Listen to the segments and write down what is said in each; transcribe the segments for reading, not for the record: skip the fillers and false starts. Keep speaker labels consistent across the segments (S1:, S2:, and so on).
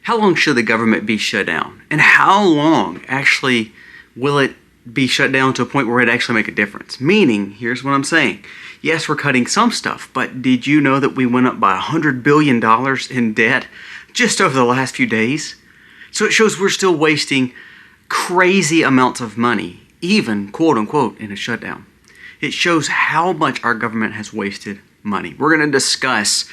S1: How long should the government be shut down? And how long actually will it be shut down to a point where it actually make a difference? Meaning, here's what I'm saying. Yes, we're cutting some stuff, but did you know that we went up by $100 billion in debt just over the last few days? So it shows we're still wasting crazy amounts of money, even quote unquote in a shutdown. It shows how much our government has wasted money. We're going to discuss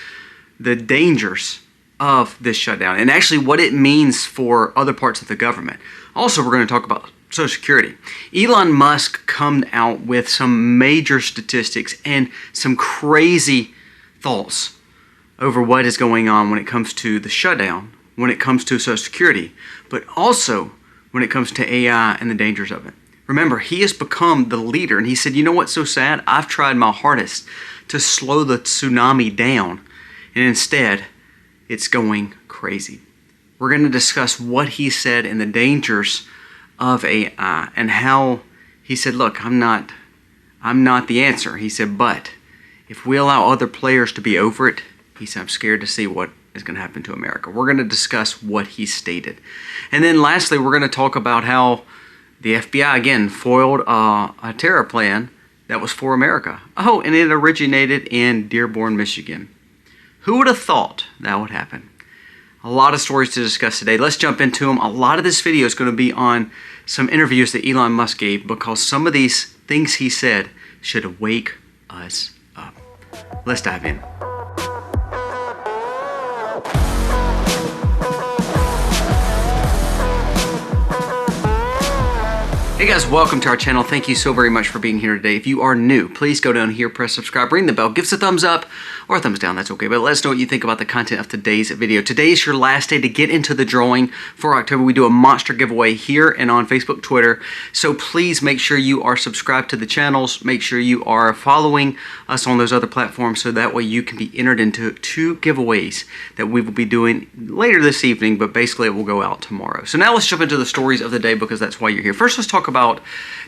S1: the dangers of this shutdown and actually what it means for other parts of the government. Also, we're going to talk about Social Security. Elon Musk come out with some major statistics and some crazy thoughts over what is going on when it comes to the shutdown, when it comes to Social Security, but also when it comes to AI and the dangers of it. Remember, he has become the leader, and he said, you know what's so sad? I've tried my hardest to slow the tsunami down, and instead, it's going crazy. We're going to discuss what he said and the dangers of AI and how he said, look, I'm not the answer. He said, but if we allow other players to be over it, he said, I'm scared to see what is going to happen to America. We're going to discuss what he stated. And then lastly, we're going to talk about how the FBI, again, foiled a terror plan that was for America. Oh, and it originated in Dearborn, Michigan. Who would have thought that would happen? A lot of stories to discuss today. Let's jump into them. A lot of this video is going to be on some interviews that Elon Musk gave because some of these things he said should wake us up. Let's dive in. Hey guys, welcome to our channel. Thank you so very much for being here today. If you are new, please go down here, press subscribe, ring the bell, give us a thumbs up or a thumbs down, that's okay. But let us know what you think about the content of today's video. Today is your last day to get into the drawing for October. We do a monster giveaway here and on Facebook, Twitter. So please make sure you are subscribed to the channels. Make sure you are following us on those other platforms so that way you can be entered into 2 giveaways that we will be doing later this evening, but basically it will go out tomorrow. So now let's jump into the stories of the day because that's why you're here. First, let's talk about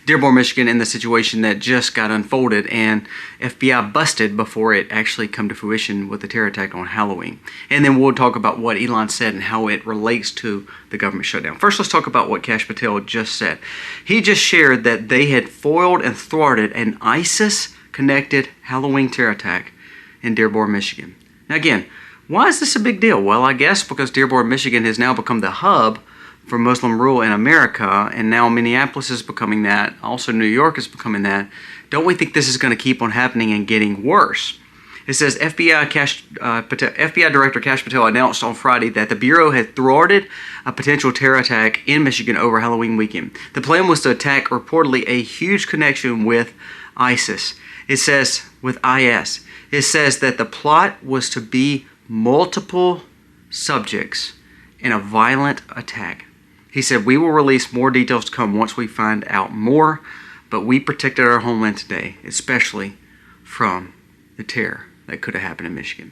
S1: Dearborn, Michigan and the situation that just got unfolded and FBI busted before it actually come to fruition with the terror attack on Halloween. And then we'll talk about what Elon said and how it relates to the government shutdown. First, let's talk about what Kash Patel just said. He just shared that they had foiled and thwarted an ISIS-connected Halloween terror attack in Dearborn, Michigan. Now again, why is this a big deal? Well, I guess because Dearborn, Michigan has now become the hub for Muslim rule in America, and now Minneapolis is becoming that. Also, New York is becoming that. Don't we think this is going to keep on happening and getting worse? It says FBI Director Kash Patel announced on Friday that the Bureau had thwarted a potential terror attack in Michigan over Halloween weekend. The plan was to attack reportedly a huge connection with ISIS. It says, with IS. It says that the plot was to be multiple subjects in a violent attack. He said, we will release more details to come once we find out more, but we protected our homeland today, especially from the terror that could have happened in Michigan.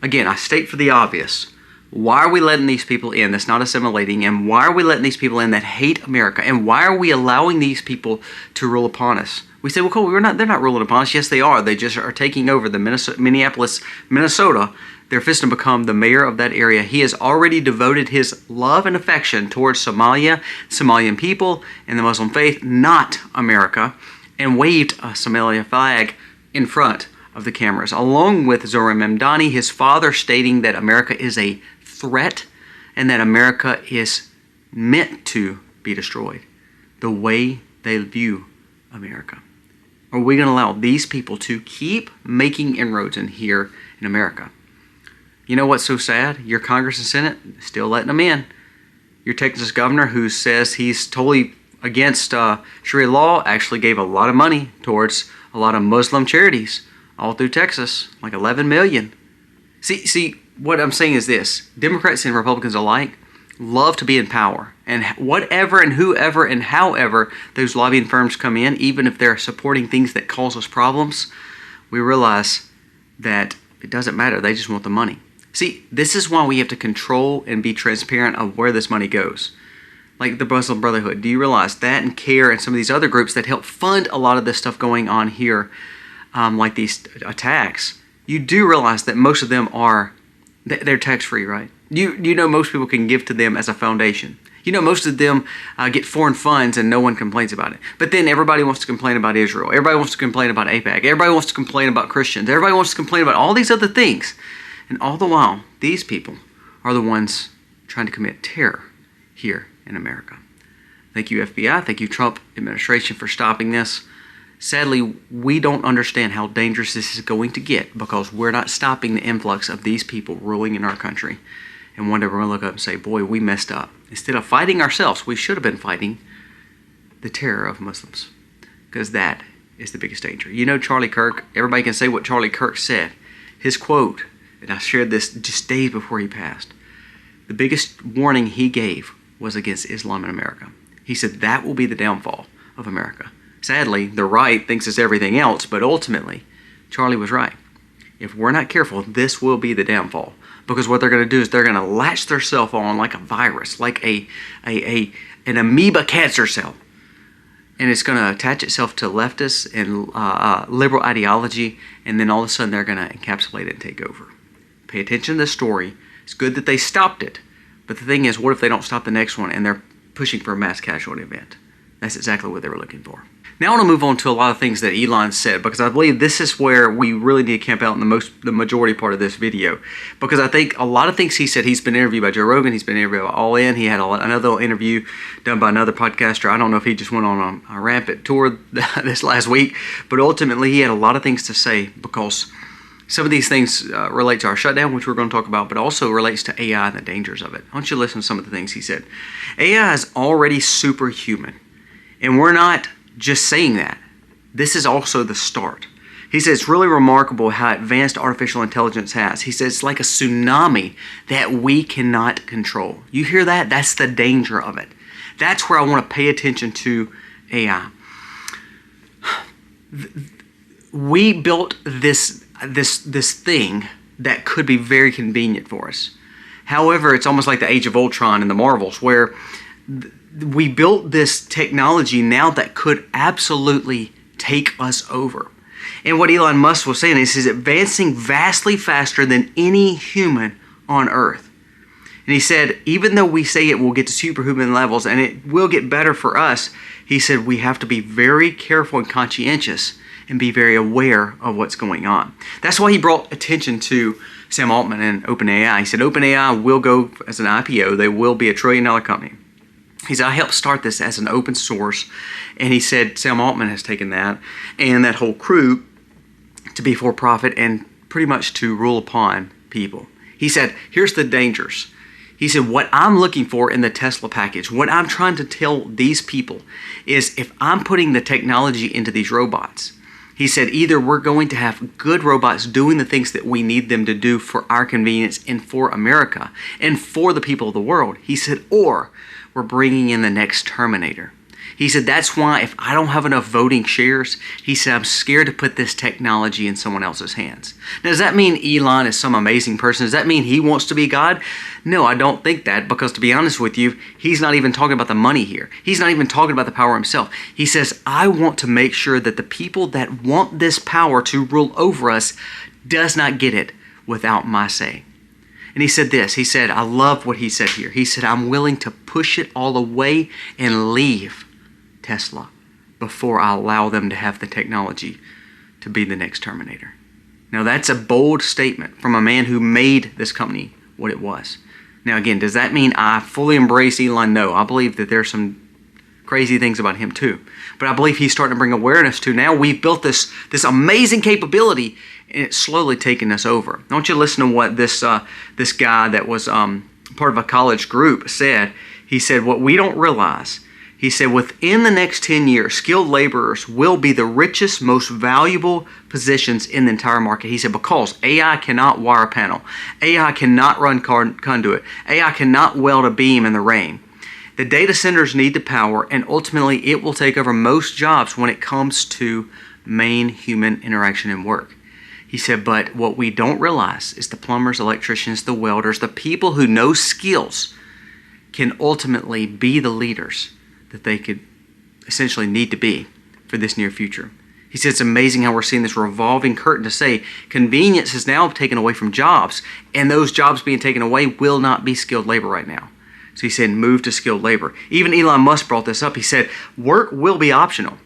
S1: Again, I state for the obvious, why are we letting these people in that's not assimilating, and why are we letting these people in that hate America, and why are we allowing these people to rule upon us? We say, well, cool, they're not ruling upon us. Yes, they are. They just are taking over the Minneapolis, Minnesota. They're fixing to become the mayor of that area. He has already devoted his love and affection towards Somalia, Somalian people, and the Muslim faith, not America, and waved a Somalia flag in front of the cameras, along with Zohran Mamdani, his father, stating that America is a threat and that America is meant to be destroyed the way they view America. Are we going to allow these people to keep making inroads in here in America? You know what's so sad? Your Congress and Senate still letting them in. Your Texas governor, who says he's totally against Sharia law, actually gave a lot of money towards a lot of Muslim charities all through Texas, like $11 million. See, what I'm saying is this. Democrats and Republicans alike love to be in power. And whatever and whoever and however those lobbying firms come in, even if they're supporting things that cause us problems, we realize that it doesn't matter. They just want the money. See, this is why we have to control and be transparent of where this money goes. Like the Muslim Brotherhood. Do you realize that, and CARE and some of these other groups that help fund a lot of this stuff going on here, like these attacks? You do realize that most of them are, they're tax-free, right? You know most people can give to them as a foundation. You know most of them get foreign funds and no one complains about it. But then everybody wants to complain about Israel. Everybody wants to complain about AIPAC. Everybody wants to complain about Christians. Everybody wants to complain about all these other things. And all the while, these people are the ones trying to commit terror here in America. Thank you, FBI. Thank you, Trump administration, for stopping this. Sadly, we don't understand how dangerous this is going to get because we're not stopping the influx of these people ruling in our country. And one day we're going to look up and say, boy, we messed up. Instead of fighting ourselves, we should have been fighting the terror of Muslims, because that is the biggest danger. You know Charlie Kirk, everybody can say what Charlie Kirk said. His quote, and I shared this just days before he passed, the biggest warning he gave was against Islam in America. He said that will be the downfall of America. Sadly, the right thinks it's everything else, but ultimately, Charlie was right. If we're not careful, this will be the downfall. Because what they're going to do is they're going to latch themselves on like a virus, like an amoeba cancer cell. And it's going to attach itself to leftists and liberal ideology, and then all of a sudden they're going to encapsulate it and take over. Pay attention to this story. It's good that they stopped it. But the thing is, what if they don't stop the next one and they're pushing for a mass casualty event? That's exactly what they were looking for. Now I want to move on to a lot of things that Elon said, because I believe this is where we really need to camp out in the majority part of this video. Because I think a lot of things he said, he's been interviewed by Joe Rogan, he's been interviewed by All In, he had another interview done by another podcaster. I don't know if he just went on a rampant tour this last week, but ultimately he had a lot of things to say, because some of these things relate to our shutdown, which we're going to talk about, but also relates to AI and the dangers of it. I want you to listen to some of the things he said. AI is already superhuman, and we're not just saying that. This is also the start. He says it's really remarkable how advanced artificial intelligence has. He says it's like a tsunami that we cannot control. You hear that? That's the danger of it. That's where I want to pay attention to AI. We built this thing that could be very convenient for us. However, it's almost like the Age of Ultron in the Marvels, where we built this technology now that could absolutely take us over. And what Elon Musk was saying is he's advancing vastly faster than any human on Earth. And he said, even though we say it will get to superhuman levels and it will get better for us, he said we have to be very careful and conscientious and be very aware of what's going on. That's why he brought attention to Sam Altman and OpenAI. He said OpenAI will go as an IPO. They will be $1 trillion company. He said, I helped start this as an open source. And he said Sam Altman has taken that and that whole crew to be for profit and pretty much to rule upon people. He said, here's the dangers. He said, what I'm looking for in the Tesla package, what I'm trying to tell these people is if I'm putting the technology into these robots, he said, either we're going to have good robots doing the things that we need them to do for our convenience and for America and for the people of the world. He said, or we're bringing in the next Terminator. He said, that's why if I don't have enough voting shares, he said, I'm scared to put this technology in someone else's hands. Now, does that mean Elon is some amazing person? Does that mean he wants to be God? No, I don't think that, because to be honest with you, he's not even talking about the money here. He's not even talking about the power himself. He says, I want to make sure that the people that want this power to rule over us does not get it without my say. And he said this, he said, I love what he said here. He said, I'm willing to push it all away and leave Tesla before I allow them to have the technology to be the next Terminator. Now that's a bold statement from a man who made this company what it was. Now again, does that mean I fully embrace Elon? No, I believe that there's some crazy things about him too. But I believe he's starting to bring awareness to, now we've built this amazing capability and it's slowly taking us over. I want you to listen to what this guy that was part of a college group said. He said, what we don't realize, he said, within the next 10 years, skilled laborers will be the richest, most valuable positions in the entire market. He said, because AI cannot wire a panel. AI cannot run conduit. AI cannot weld a beam in the rain. The data centers need the power, and ultimately it will take over most jobs when it comes to main human interaction and work. He said, but what we don't realize is the plumbers, electricians, the welders, the people who know skills can ultimately be the leaders that they could essentially need to be for this near future. He said it's amazing how we're seeing this revolving curtain to say convenience is now taken away from jobs, and those jobs being taken away will not be skilled labor right now. So he said move to skilled labor. Even Elon Musk brought this up. He said work will be optional.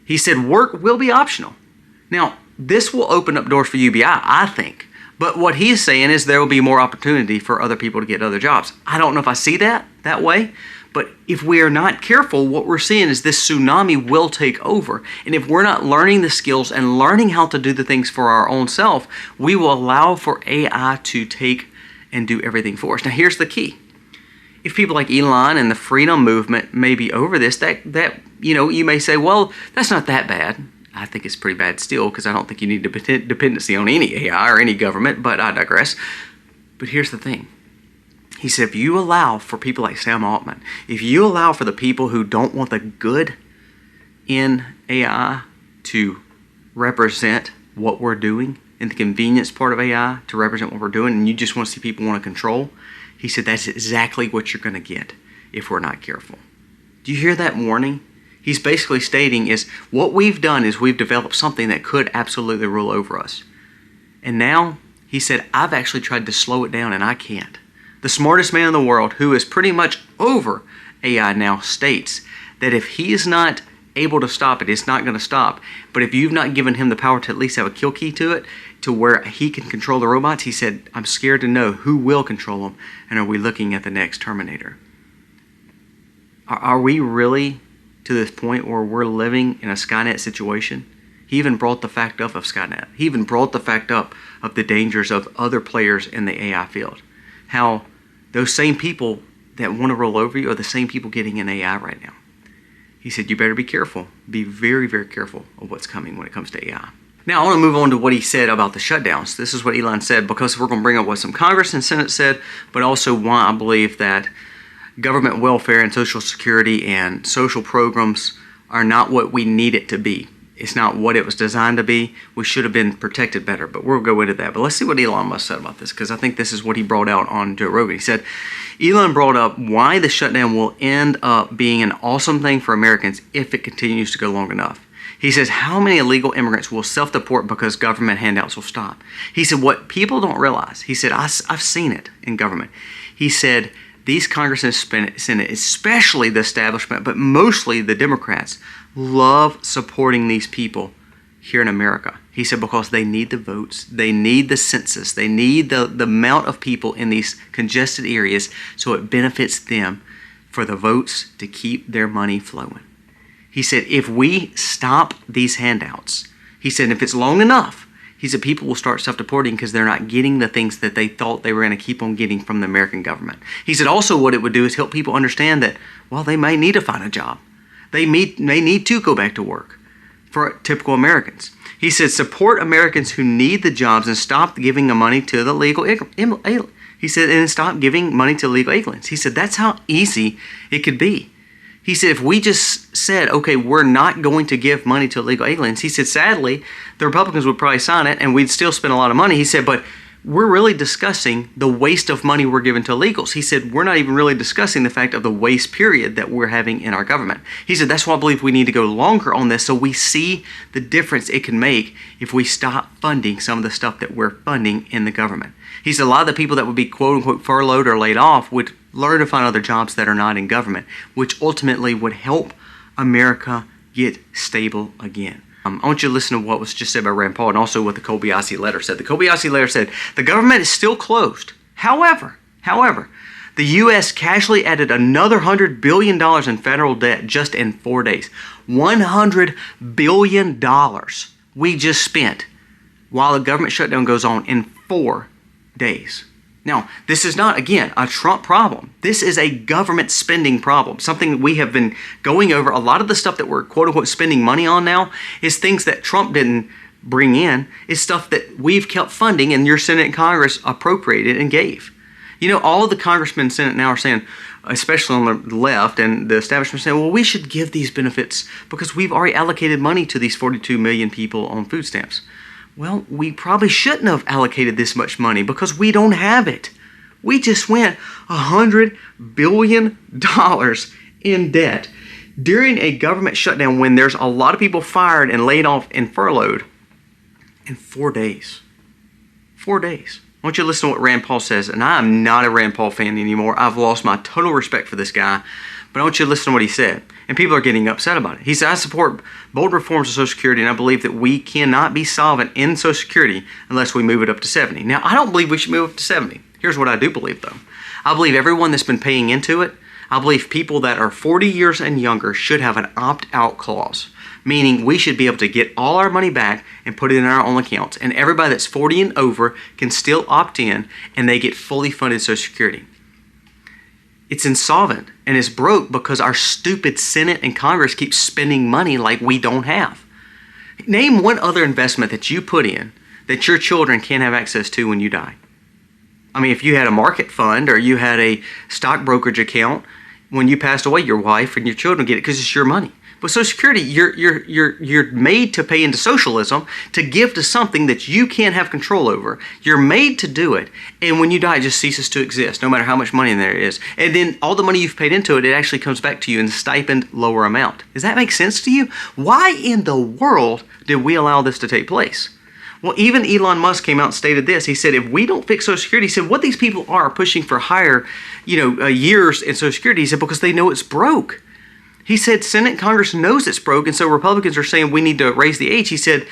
S1: He said work will be optional. Now, this will open up doors for UBI, I think. But what he's saying is there will be more opportunity for other people to get other jobs. I don't know if I see that way. But if we are not careful, what we're seeing is this tsunami will take over. And if we're not learning the skills and learning how to do the things for our own self, we will allow for AI to take and do everything for us. Now, here's the key. If people like Elon and the freedom movement may be over this, that you may say, well, that's not that bad. I think it's pretty bad still, because I don't think you need dependency on any AI or any government, but I digress. But here's the thing. He said, if you allow for people like Sam Altman, if you allow for the people who don't want the good in AI to represent what we're doing, and the convenience part of AI to represent what we're doing, and you just want to see people want to control, he said that's exactly what you're going to get if we're not careful. Do you hear that warning? He's basically stating is what we've done is we've developed something that could absolutely rule over us. And now, he said, I've actually tried to slow it down and I can't. The smartest man in the world, who is pretty much over AI now, states that if he is not able to stop it, it's not going to stop. But if you've not given him the power to at least have a kill key to it, to where he can control the robots, he said, I'm scared to know who will control them, and are we looking at the next Terminator? Are we really to this point where we're living in a Skynet situation? He even brought the fact up of Skynet. He even brought the fact up of the dangers of other players in the AI field. How those same people that want to roll over you are the same people getting in AI right now. He said, you better be careful. Be very, very careful of what's coming when it comes to AI. Now, I want to move on to what he said about the shutdowns. This is what Elon said, because we're going to bring up what some Congress and Senate said, but also why I believe that government welfare and Social Security and social programs are not what we need it to be. It's not what it was designed to be. We should have been protected better, but we'll go into that. But let's see what Elon Musk said about this, because I think this is what he brought out on Joe Rogan. He said, Elon brought up why the shutdown will end up being an awesome thing for Americans if it continues to go long enough. He says, how many illegal immigrants will self-deport because government handouts will stop? He said, what people don't realize, he said, I've seen it in government. He said, these Congress and Senate, especially the establishment, but mostly the Democrats, love supporting these people here in America. He said because they need the votes, they need the census, they need the amount of people in these congested areas, so it benefits them for the votes to keep their money flowing. He said if we stop these handouts, he said if it's long enough, he said people will start self-deporting because they're not getting the things that they thought they were going to keep on getting from the American government. He said also what it would do is help people understand that, well, they may need to find a job. They may need to go back to work for typical Americans. He said support Americans who need the jobs and stop giving the money to the legal aliens. He said, and stop giving money to legal aliens. He said that's how easy it could be. He said if we just said, okay, we're not going to give money to illegal aliens, he said sadly, the Republicans would probably sign it and we'd still spend a lot of money. He said, but we're really discussing the waste of money we're giving to illegals. He said, we're not even really discussing the fact of the waste period that we're having in our government. He said, that's why I believe we need to go longer on this so we see the difference it can make if we stop funding some of the stuff that we're funding in the government. He said, a lot of the people that would be quote unquote furloughed or laid off would learn to find other jobs that are not in government, which ultimately would help America get stable again. I want you to listen to what was just said by Rand Paul and also what the Kobayashi letter said. The Kobayashi letter said, the government is still closed. However, the U.S. casually added another $100 billion in federal debt just in 4 days. $100 billion we just spent while the government shutdown goes on in 4 days. Now, this is not, again, a Trump problem. This is a government spending problem, something we have been going over. A lot of the stuff that we're quote-unquote spending money on now is things that Trump didn't bring in. It's stuff that we've kept funding and your Senate and Congress appropriated and gave. You know, all of the congressmen and Senate now are saying, especially on the left and the establishment, saying, well, we should give these benefits because we've already allocated money to these 42 million people on food stamps. Well, we probably shouldn't have allocated this much money because we don't have it. We just went $100 billion in debt. during a government shutdown when there's a lot of people fired and laid off and furloughed in 4 days. 4 days. I want you to listen to what Rand Paul says, and I am not a Rand Paul fan anymore. I've lost my total respect for this guy, but I want you to listen to what he said. And people are getting upset about it. He said, I support bold reforms of Social Security, and I believe that we cannot be solvent in Social Security unless we move it up to 70. Now, I don't believe we should move up to 70. Here's what I do believe, though. I believe everyone that's been paying into it, I believe people that are 40 years and younger should have an opt-out clause, meaning we should be able to get all our money back and put it in our own accounts. And everybody that's 40 and over can still opt in, and they get fully funded Social Security. It's insolvent and it's broke because our stupid Senate and Congress keep spending money like we don't have. Name one other investment that you put in that your children can't have access to when you die. I mean, if you had a market fund or you had a stock brokerage account, when you passed away, your wife and your children get it because it's your money. But Social Security, you're made to pay into socialism to give to something that you can't have control over. You're made to do it, and when you die, it just ceases to exist, no matter how much money there is. And then all the money you've paid into it, it actually comes back to you in stipend lower amount. Does that make sense to you? Why in the world did we allow this to take place? Well, even Elon Musk came out and stated this. He said, if we don't fix Social Security, he said, what these people are pushing for higher, years in Social Security, he said, because they know it's broke. He said Senate and Congress knows it's broke, and so Republicans are saying we need to raise the age. He said,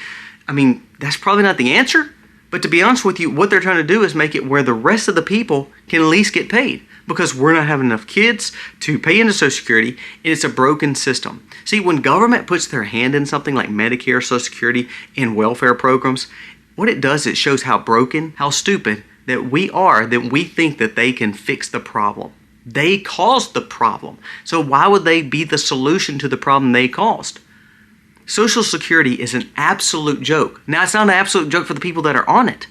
S1: I mean, that's probably not the answer. But to be honest with you, what they're trying to do is make it where the rest of the people can at least get paid, because we're not having enough kids to pay into Social Security, and it's a broken system. See, when government puts their hand in something like Medicare, Social Security, and welfare programs, what it does, it shows how broken, how stupid that we are, that we think that they can fix the problem. They caused the problem. So why would they be the solution to the problem they caused? Social Security is an absolute joke. Now, it's not an absolute joke for the people that are on it,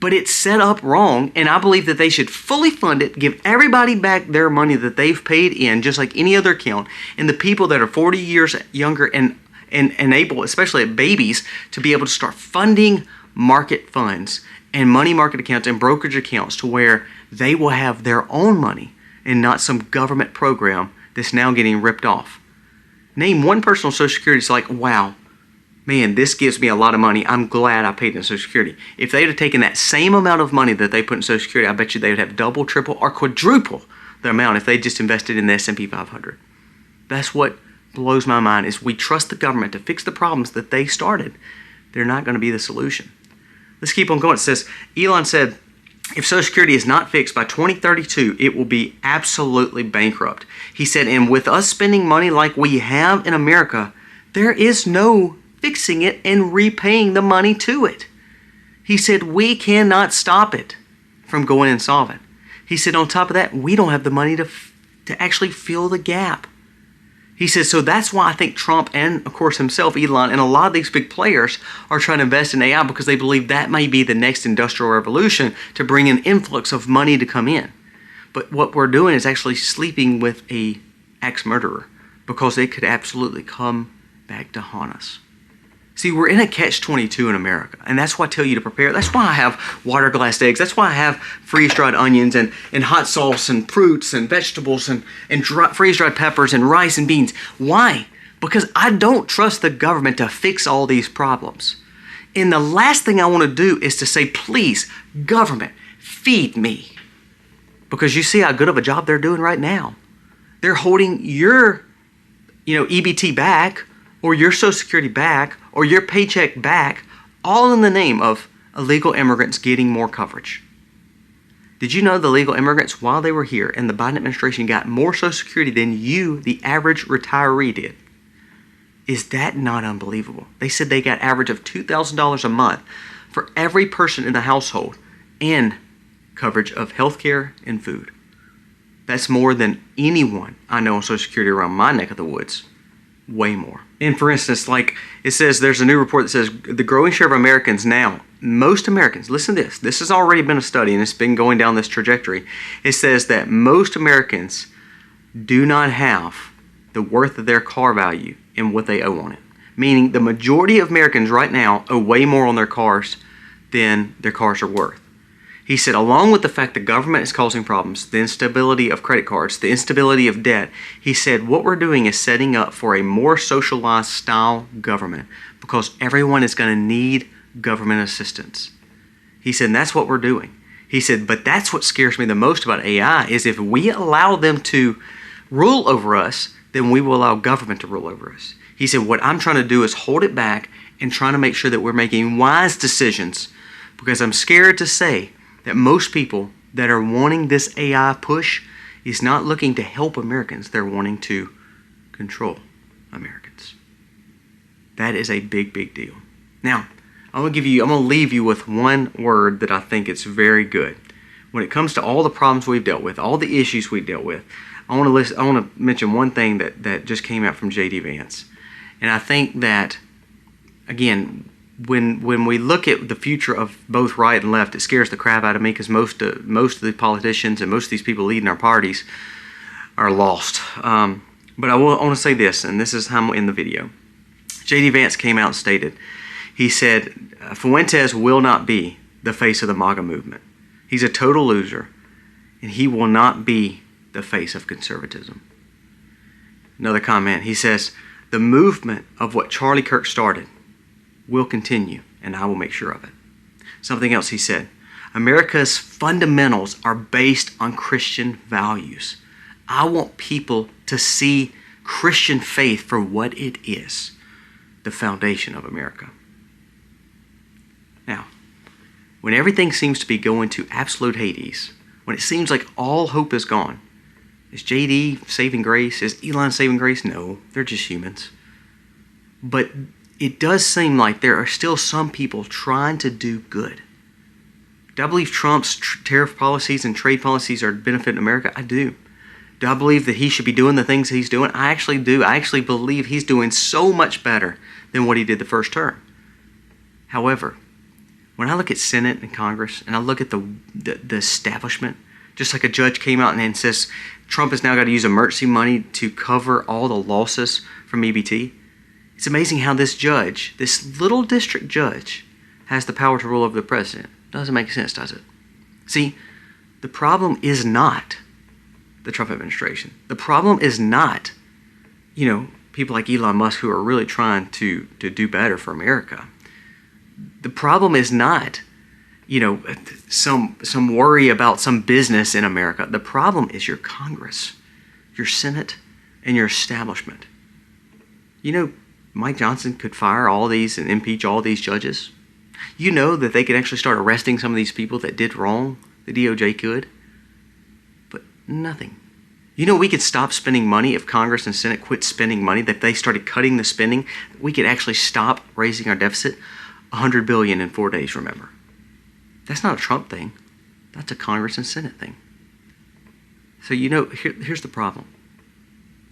S1: but it's set up wrong, and I believe that they should fully fund it, give everybody back their money that they've paid in, just like any other account, and the people that are 40 years younger and able, especially babies, to be able to start funding market funds and money market accounts and brokerage accounts to where they will have their own money and not some government program that's now getting ripped off. Name one person on Social Security that's like, wow, man, this gives me a lot of money. I'm glad I paid in Social Security. If they'd have taken that same amount of money that they put in Social Security, I bet you they would have double, triple, or quadruple the amount if they just invested in the S&P 500. That's what blows my mind, is we trust the government to fix the problems that they started. They're not going to be the solution. Let's keep on going. It says, Elon said, if Social Security is not fixed by 2032, it will be absolutely bankrupt. He said, and with us spending money like we have in America, there is no fixing it and repaying the money to it. He said, we cannot stop it from going insolvent. He said, on top of that, we don't have the money to actually fill the gap. He says, so that's why I think Trump and, of course, himself, Elon, and a lot of these big players are trying to invest in AI because they believe that may be the next industrial revolution to bring an influx of money to come in. But what we're doing is actually sleeping with a axe murderer, because it could absolutely come back to haunt us. See, we're in a catch-22 in America, and that's why I tell you to prepare. That's why I have water-glassed eggs. That's why I have freeze-dried onions and hot sauce and fruits and vegetables and freeze-dried peppers and rice and beans. Why? Because I don't trust the government to fix all these problems. And the last thing I want to do is to say, please, government, feed me. Because you see how good of a job they're doing right now. They're holding your, EBT back, or your Social Security back, or your paycheck back, all in the name of illegal immigrants getting more coverage. Did you know the illegal immigrants, while they were here, and the Biden administration got more Social Security than you, the average retiree, did? Is that not unbelievable? They said they got average of $2,000 a month for every person in the household, and coverage of health care and food. That's more than anyone I know on Social Security around my neck of the woods. Way more. And for instance, like it says, there's a new report that says the growing share of Americans now, most Americans, listen to this. This has already been a study and it's been going down this trajectory. It says that most Americans do not have the worth of their car value and what they owe on it. Meaning the majority of Americans right now owe way more on their cars than their cars are worth. He said, along with the fact the government is causing problems, the instability of credit cards, the instability of debt, he said, what we're doing is setting up for a more socialized style government because everyone is going to need government assistance. He said, and that's what we're doing. He said, but that's what scares me the most about AI is if we allow them to rule over us, then we will allow government to rule over us. He said, what I'm trying to do is hold it back and trying to make sure that we're making wise decisions because I'm scared to say that most people that are wanting this AI push is not looking to help Americans. They're wanting to control Americans. That is a big, big deal. Now, I'm going to leave you with one word that I think is very good. When it comes to all the problems we've dealt with, all the issues we've dealt with, I want to mention one thing that just came out from J.D. Vance. And I think that, again, when we look at the future of both right and left, it scares the crap out of me because most of the politicians and most of these people leading our parties are lost. But I want to say this, and this is how I'm in the video. J.D. Vance came out and stated, he said, Fuentes will not be the face of the MAGA movement. He's a total loser, and he will not be the face of conservatism. Another comment, he says, the movement of what Charlie Kirk started will continue, and I will make sure of it. Something else he said, America's fundamentals are based on Christian values. I want people to see Christian faith for what it is, the foundation of America. Now, when everything seems to be going to absolute Hades, when it seems like all hope is gone, is JD saving grace? Is Elon saving grace? No, they're just humans. But it does seem like there are still some people trying to do good. Do I believe Trump's tariff policies and trade policies are benefiting America? I do. Do I believe that he should be doing the things he's doing? I actually do. I actually believe he's doing so much better than what he did the first term. However, when I look at Senate and Congress and I look at the establishment, just like a judge came out and says Trump has now got to use emergency money to cover all the losses from EBT, it's amazing how this judge, this little district judge, has the power to rule over the president. Doesn't make sense, does it? See, the problem is not the Trump administration. The problem is not, people like Elon Musk who are really trying to do better for America. The problem is not, some worry about some business in America. The problem is your Congress, your Senate, and your establishment. Mike Johnson could fire all these and impeach all these judges. You know that they could actually start arresting some of these people that did wrong. The DOJ could. But nothing. We could stop spending money if Congress and Senate quit spending money, that they started cutting the spending. We could actually stop raising our deficit $100 billion in 4 days, remember. That's not a Trump thing. That's a Congress and Senate thing. So, here's the problem.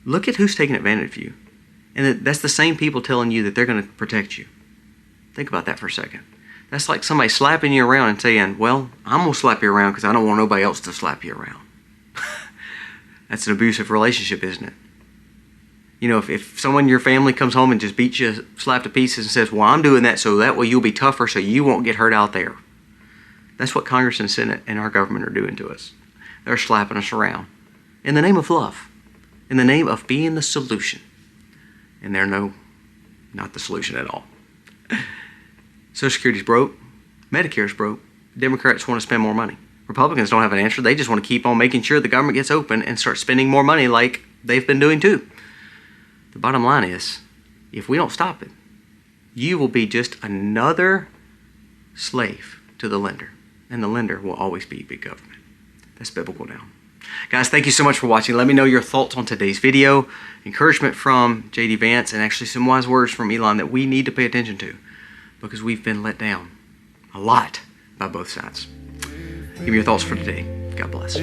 S1: Look at who's taking advantage of you. And that's the same people telling you that they're going to protect you. Think about that for a second. That's like somebody slapping you around and saying, well, I'm going to slap you around because I don't want nobody else to slap you around. That's an abusive relationship, isn't it? If someone in your family comes home and just beats you, slap to pieces and says, well, I'm doing that so that way you'll be tougher so you won't get hurt out there. That's what Congress and Senate and our government are doing to us. They're slapping us around in the name of love, in the name of being the solution. And they're not the solution at all. Social Security's broke. Medicare's broke. Democrats want to spend more money. Republicans don't have an answer. They just want to keep on making sure the government gets open and start spending more money like they've been doing too. The bottom line is, if we don't stop it, you will be just another slave to the lender. And the lender will always be big government. That's biblical now. Guys, thank you so much for watching. Let me know your thoughts on today's video. Encouragement from J.D. Vance and actually some wise words from Elon that we need to pay attention to because we've been let down a lot by both sides. Give me your thoughts for today. God bless.